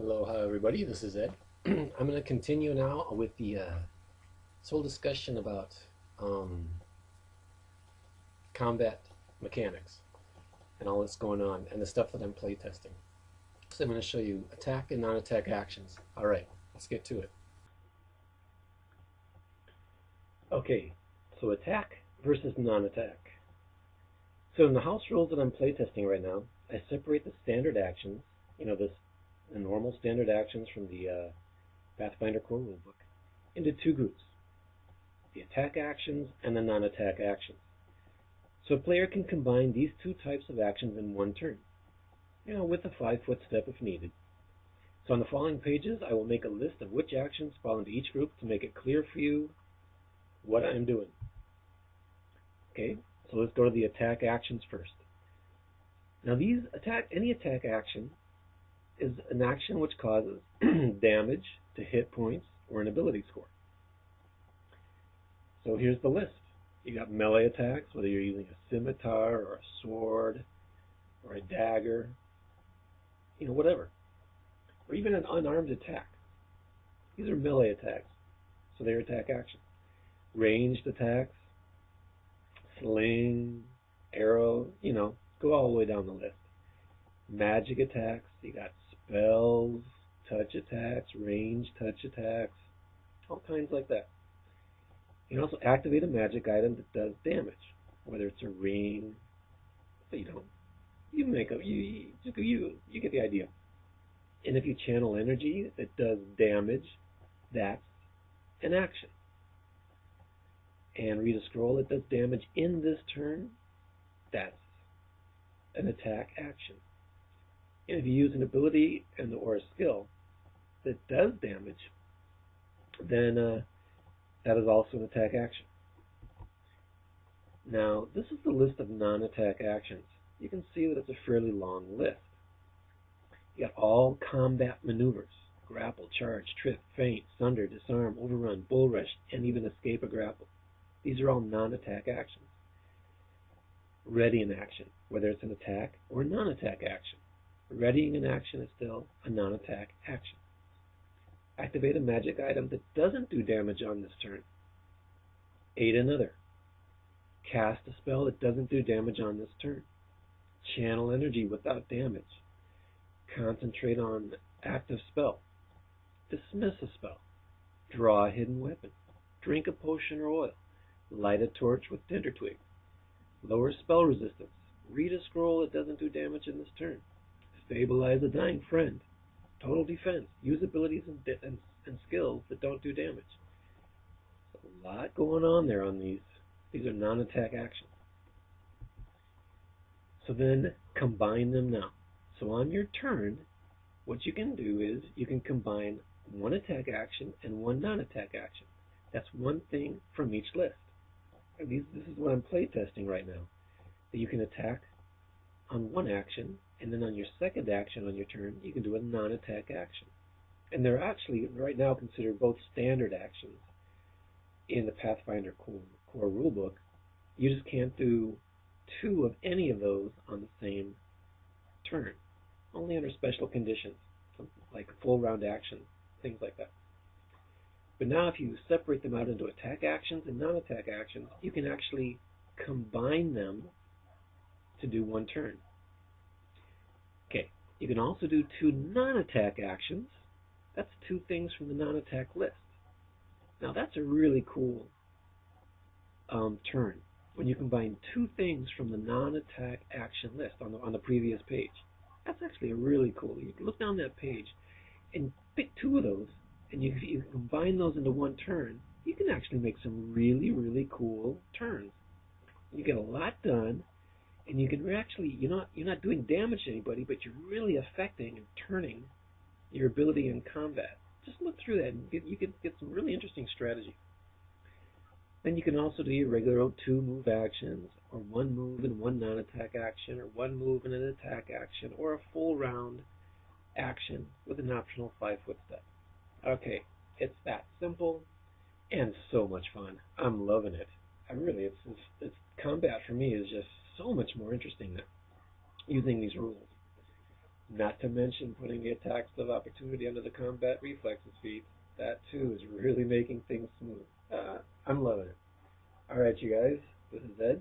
Aloha, everybody. This is Ed. I'm going to continue now with this whole discussion about um, combat mechanics and all that's going on and the stuff that I'm playtesting. So I'm going to show you attack and non-attack actions. All right, let's get to it. Okay, so attack versus non-attack. So in the house rules that I'm playtesting right now, I separate the standard actions, the normal standard actions from the Pathfinder core rulebook, into two groups, the attack actions and the non-attack actions. So a player can combine these two types of actions in one turn, with a 5-foot step if needed. So on the following pages, I will make a list of which actions fall into each group to make it clear for you what I'm doing. Okay, so let's go to the attack actions first. Now any attack action is an action which causes damage to hit points or an ability score. So here's the list. You got melee attacks, whether you're using a scimitar or a sword or a dagger, whatever. Or even an unarmed attack. These are melee attacks, so they're attack actions. Ranged attacks, sling, arrow, go all the way down the list. Magic attacks, you got spells, touch attacks, ranged touch attacks, all kinds like that. You can also activate a magic item that does damage, whether it's a ring, you get the idea. And if you channel energy that does damage, that's an action. And read a scroll that does damage in this turn, that's an attack action. And if you use an ability or a skill that does damage, then that is also an attack action. Now, this is the list of non-attack actions. You can see that it's a fairly long list. You got all combat maneuvers: grapple, charge, trip, feint, sunder, disarm, overrun, bull rush, and even escape a grapple. These are all non-attack actions. Ready in action, whether it's an attack or a non-attack action. Readying an action is still a non-attack action. Activate a magic item that doesn't do damage on this turn. Aid another. Cast a spell that doesn't do damage on this turn. Channel energy without damage. Concentrate on active spell. Dismiss a spell. Draw a hidden weapon. Drink a potion or oil. Light a torch with tinder twig. Lower spell resistance. Read a scroll that doesn't do damage in this turn. Stabilize a dying friend. Total defense. Use abilities and skills that don't do damage. A lot going on there on these. These are non-attack actions. So then combine them now. So on your turn, what you can do is you can combine one attack action and one non-attack action. That's one thing from each list. And this is what I'm playtesting right now. That you can attack on one action, and then on your second action on your turn, you can do a non-attack action. And they're actually, right now, considered both standard actions in the Pathfinder core rulebook. You just can't do two of any of those on the same turn. Only under special conditions, like full round actions, things like that. But now if you separate them out into attack actions and non-attack actions, you can actually combine them to do one turn. Okay, you can also do two non-attack actions. That's two things from the non-attack list. Now that's a really cool turn, when you combine two things from the non-attack action list on the previous page. That's actually really cool. You can look down that page and pick two of those, and you combine those into one turn. You can actually make some really, really cool turns. You get a lot done, and you can actually, you're not doing damage to anybody, but you're really affecting and turning your ability in combat. Just look through that, and you can get some really interesting strategy. Then you can also do your regular old 2 move actions, or 1 move and 1 non-attack action, or 1 move and an attack action, or a full round action with an optional 5-foot step. Okay, it's that simple and so much fun. I'm loving it. It's combat for me is just so much more interesting now, using these rules. Not to mention putting the attacks of opportunity under the combat reflexes feat. That too is really making things smooth. I'm loving it. All right, you guys. This is Ed.